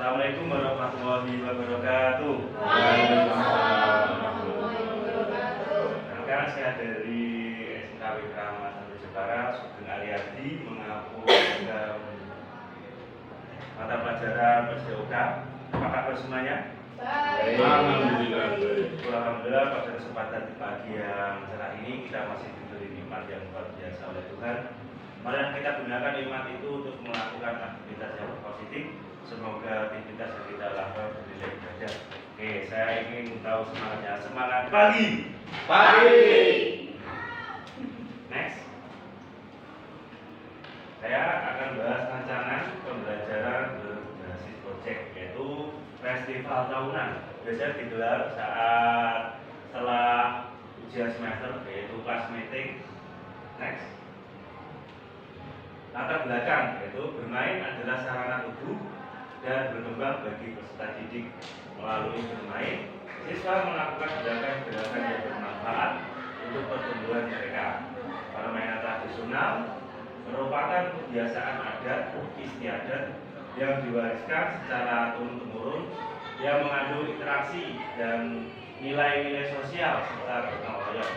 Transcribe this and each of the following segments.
Assalamualaikum warahmatullahi wabarakatuh. Waalaikumsalam warahmatullahi wabarakatuh. Perkenalkan, saya dari SMK Wikrama Santri Jepara, Sugeng Aliadi, mengaku dalam mata pelajaran SDOK. Apa kabar semuanya? Baik. Alhamdulillah. Alhamdulillah, pada kesempatan di pagi yang cerah ini kita masih diberi nikmat yang luar biasa oleh Tuhan. Mari kita gunakan nikmat itu untuk melakukan aktivitas yang positif. Semoga aktivitas yang kita lakukan bernilai ibadah. Oke, saya ingin tahu semangatnya. Semangat pagi. Pagi. Next. Saya akan bahas rancangan pembelajaran berbasis project, yaitu festival tahunan. Biasanya digelar saat setelah ujian semester, yaitu class meeting. Next. Latar belakang, yaitu bermain adalah sarana tubuh dan berkembang bagi peserta didik. Melalui bermain, siswa melakukan gerakan-gerakan yang bermanfaat untuk pertumbuhan mereka. Permainan tradisional merupakan kebiasaan adat istiadat yang diwariskan secara turun-temurun, yang mengandung interaksi dan nilai-nilai sosial serta gotong royong.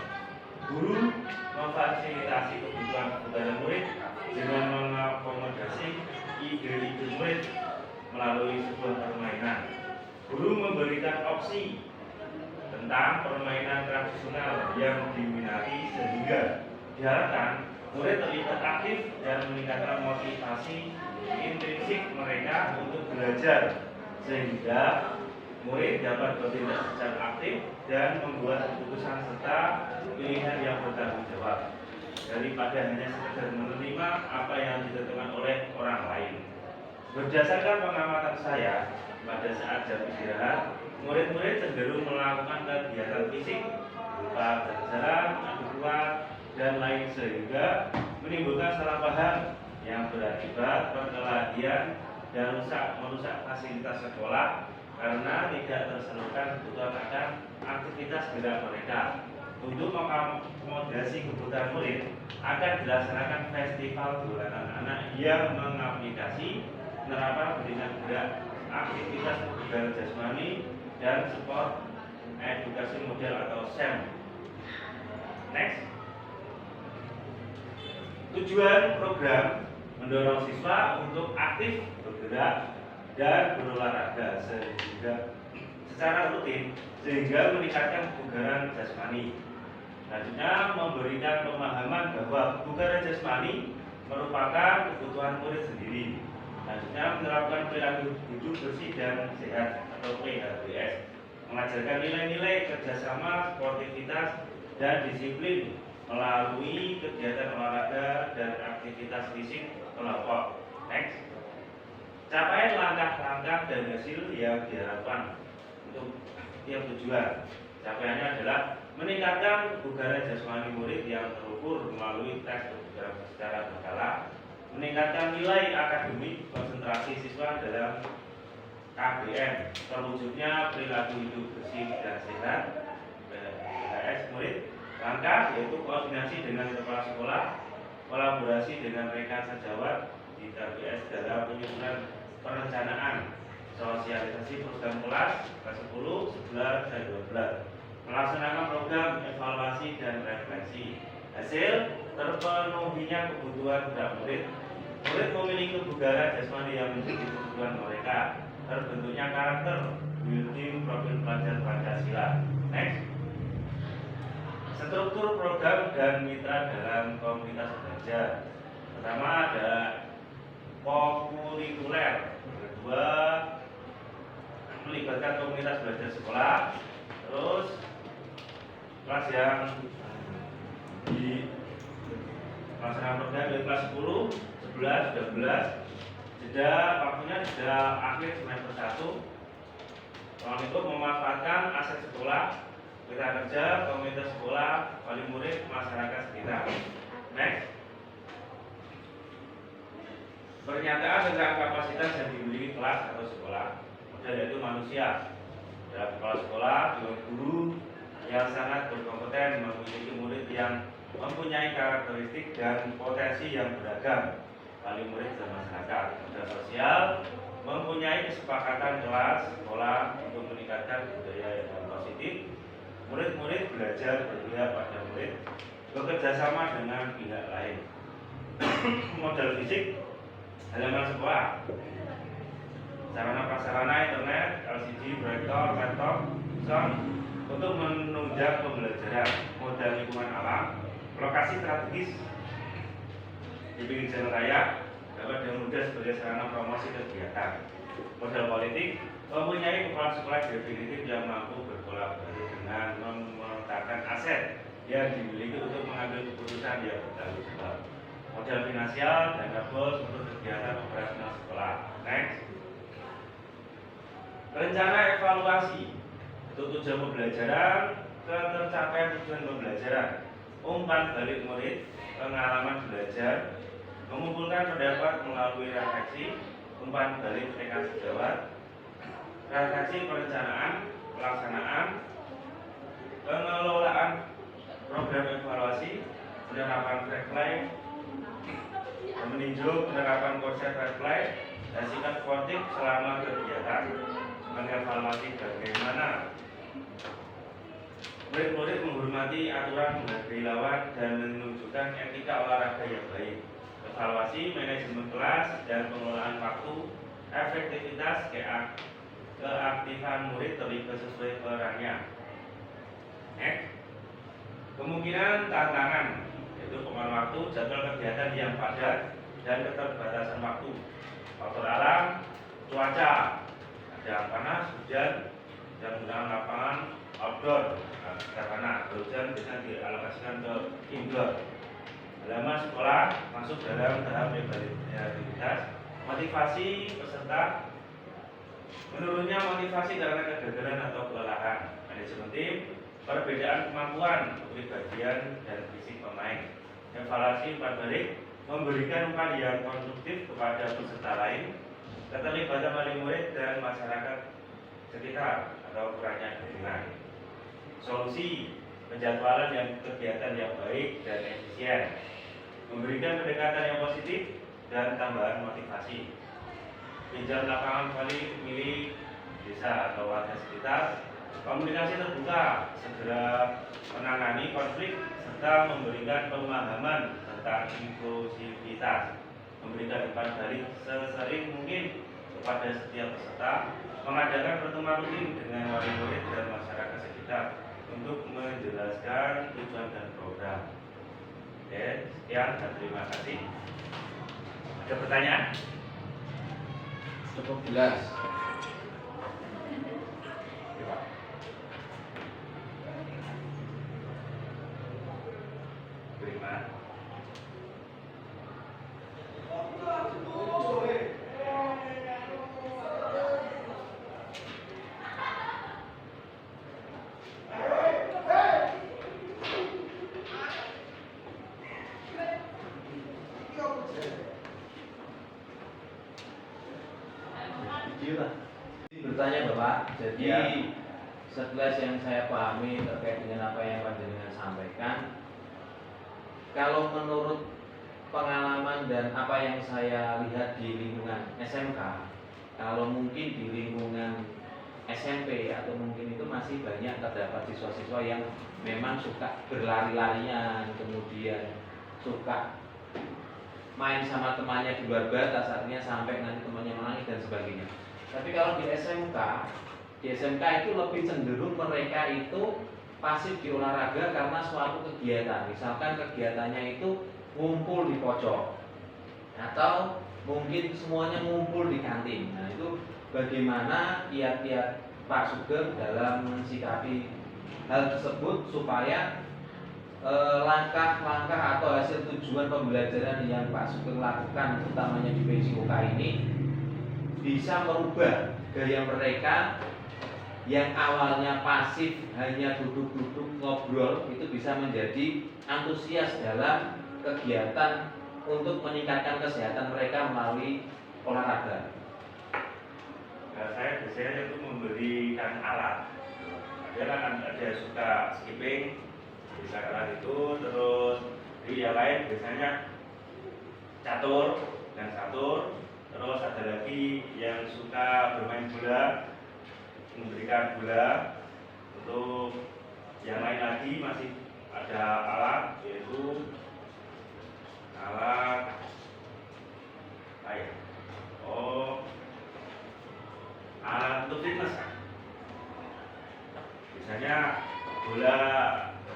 Guru memfasilitasi kebutuhan murid dengan mengakomodasi ide-ide murid melalui sebuah permainan. Guru memberikan opsi tentang permainan tradisional yang diminati sehingga diharapkan murid terlibat aktif dan meningkatkan motivasi intrinsik mereka untuk belajar, sehingga murid dapat bertindak secara aktif dan membuat keputusan serta pilihan yang bertanggung jawab, daripada hanya sekedar menerima apa yang ditentukan oleh orang lain. Berdasarkan pengamatan saya, pada saat jam istirahat, murid-murid cenderung melakukan kegiatan fisik berupa berjalan, adu kuat, dan lain, sehingga menimbulkan salah paham yang berakibat perkelahian dan merusak fasilitas sekolah karena tidak tersalurkan kebutuhan akan aktivitas gerak mereka. Untuk mengakomodasi kebutuhan murid, akan dilaksanakan festival dolanan anak yang mengaplikasi penerapan pendidikan gerak, aktivitas kebugaran jasmani, dan sport edukasi model atau SEM. Next. Tujuan program mendorong siswa untuk aktif bergerak dan berolahraga secara rutin, sehingga meningkatkan kebugaran jasmani. Selanjutnya, memberikan pemahaman bahwa kebugaran jasmani merupakan kebutuhan murid sendiri. Selanjutnya, menerapkan perilaku hidup bersih dan sehat atau PHBS, mengajarkan nilai-nilai kerjasama, sportivitas, dan disiplin melalui kegiatan olahraga dan aktivitas fisik kelompok. Next. Capaian langkah-langkah dan hasil yang diharapkan untuk tiap tujuan. Capaiannya adalah meningkatkan kebugaran jasmani murid yang terukur melalui tes kebugaran secara berkala, meningkatkan nilai akademik konsentrasi siswa dalam KBM, terwujudnya perilaku hidup bersih dan sehat PHS murid. Langkah yaitu koordinasi dengan kepala sekolah, kolaborasi dengan rekan sejawat di KBS dalam penyusunan perencanaan, sosialisasi program kelas 10, 11, dan 12, melaksanakan program evaluasi dan refleksi. Hasil terpenuhinya kebutuhan gerak murid. Murid memiliki kebugaran jasmani yang menjadi kebutuhan mereka. Terbentuknya karakter building profil pelajar Pancasila. Next. Struktur program dan mitra dalam komunitas belajar. Pertama ada kokurikuler. Kedua, melibatkan komunitas belajar sekolah. Terus kelas yang di pelaksanaan program dari kelas 10, 11, 12. Jeda waktunya jeda akhir semester 1. Untuk memanfaatkan aset sekolah, mitra kerja, komunitas sekolah, wali murid, masyarakat sekitar. Next. Pernyataan tentang kapasitas yang dimiliki kelas atau sekolah. Model yaitu manusia. Dalam kepala sekolah, dengan guru yang sangat berkompeten, memiliki murid yang mempunyai karakteristik dan potensi yang beragam, wali murid dan masyarakat. Model sosial, mempunyai kesepakatan kelas sekolah untuk meningkatkan budaya yang positif. Murid-murid belajar berpihak pada murid, bekerja sama dengan pihak lain. Model fisik halaman sekolah, sarana prasarana internet, LCD, proyektor, laptop, sound untuk menunjang pembelajaran. Modal lingkungan alam, lokasi strategis di pinggir jalan raya dapat dengan mudah sebagai sarana promosi kegiatan. Modal politik mempunyai kepala sekolah definitif yang mampu berkolaborasi dengan memetakan aset yang dimiliki untuk mengambil keputusan yang bertanggung jawab. Modal finansial dana bos untuk kegiatan operasional sekolah. Next. Rencana evaluasi untuk tujuan pembelajaran, ketercapaian tujuan pembelajaran, umpan balik murid, pengalaman belajar, mengumpulkan pendapat melalui refleksi, umpan balik tekad sejawat, refleksi perencanaan, pelaksanaan, pengelolaan program evaluasi, penerapan red flag, meninjau penerapan konsep red flag, dan sikap sportif selama kegiatan. Mengevaluasi bagaimana murid-murid menghormati aturan, menghargai lawan, dan menunjukkan etika olahraga yang baik. Evaluasi manajemen kelas dan pengelolaan waktu, efektivitas keaktifan murid terlibat sesuai perannya. Next. Kemungkinan tantangan yaitu pemahaman waktu, jadwal kegiatan yang padat, dan keterbatasan waktu. Faktor alam, cuaca, ada panas, hujan, dan menggunakan lapangan outdoor. Karena hujan bisa dialokasikan ke indoor. Halaman sekolah masuk dalam tahap rehabilitas. Motivasi peserta, menurunnya motivasi karena kegagalan atau kelelahan. Manajemen tim, perbedaan kemampuan, kepribadian dan fisik pemain. Evaluasi umpan balik, memberikan umpan yang konstruktif kepada peserta lain. Keterlibatan wali murid dan masyarakat sekitar atau kurangnya dukungan. Solusi penjadwalan yang kegiatan yang baik dan efisien, memberikan pendekatan yang positif dan tambahan motivasi. Pinjam lapangan wali milik desa atau warga sekitar, komunikasi terbuka, segera menangani konflik serta memberikan pemahaman tentang inklusivitas. Memberikan umpan balik sesering mungkin kepada setiap peserta, mengadakan pertemuan rutin dengan wali murid dan masyarakat sekitar untuk menjelaskan tujuan dan program. Oke, sekian dan terima kasih. Ada pertanyaan? Cukup jelas. Terima. Bertanya Bapak, jadi Ya. setelah yang saya pahami terkait dengan apa yang Panjenengan sampaikan, kalau menurut pengalaman dan apa yang saya lihat di lingkungan SMK, kalau mungkin di lingkungan SMP atau mungkin itu masih banyak terdapat siswa-siswa yang memang suka berlari-larian, kemudian suka main sama temannya di luar batas, artinya sampai nanti temannya menangis dan sebagainya. Tapi kalau di SMK itu lebih cenderung mereka itu pasif di olahraga karena suatu kegiatan. Misalkan kegiatannya itu ngumpul di pojok atau mungkin semuanya ngumpul di kantin. Nah, itu bagaimana kiat-kiat Pak Sugeng dalam mensikapi hal tersebut supaya langkah-langkah atau hasil tujuan pembelajaran yang Pak Sugeng lakukan utamanya di PJOK ini bisa merubah gaya mereka yang awalnya pasif hanya duduk-duduk ngobrol itu bisa menjadi antusias dalam kegiatan untuk meningkatkan kesehatan mereka melalui olahraga. Nah, saya biasanya itu memberikan alat. Ada suka skipping, bisa alat itu, terus di yang lain biasanya catur dan catur, Terus ada lagi yang suka bermain bola, memberikan bola. Untuk yang lain lagi masih ada alat, yaitu alat alat untuk fitness. Biasanya bola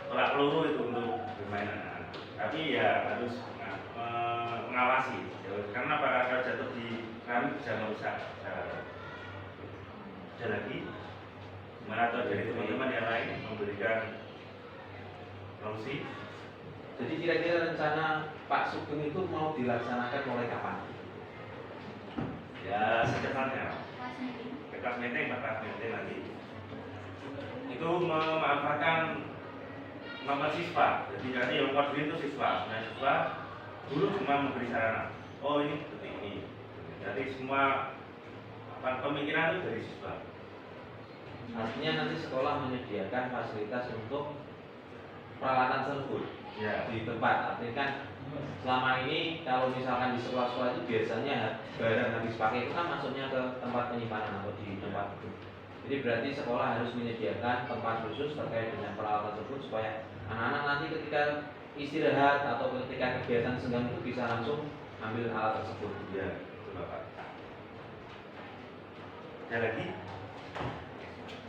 tolak peluru itu untuk bermain anak-anak. Tapi ya harus mengawasi, karena kalau jatuh di keramik bisa merusak. Ada lagi gimana atau dari teman-teman yang lain memberikan solusi? Jadi kira-kira rencana Pak Sugeng itu mau dilaksanakan mulai kapan? Ya secepatnya. Kelas meeting nanti. Itu memanfaatkan nomor siswa. Jadi nanti yang koordinir itu siswa. Nah siswa dulu cuma memberi sarana. Oh ini seperti ini. Jadi semua pemikiran itu dari siswa. Artinya nanti sekolah menyediakan fasilitas untuk peralatan tersebut Ya. di tempat. Artinya kan selama ini kalau misalkan di sekolah-sekolah itu biasanya barang habis pakai itu kan masuknya ke tempat penyimpanan atau di tempat itu. Jadi berarti sekolah harus menyediakan tempat khusus terkait dengan peralatan tersebut supaya anak-anak nanti ketika istirahat atau ketika kegiatan senggang itu bisa langsung ambil alat tersebut. Ya, itu Bapak. Ada lagi?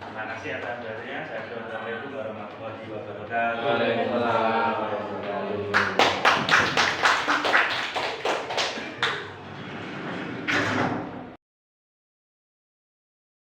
Terima kasih atas perhatiannya. Saya Assalamualaikum warahmatullahi wabarakatuh. Waalaikumsalam.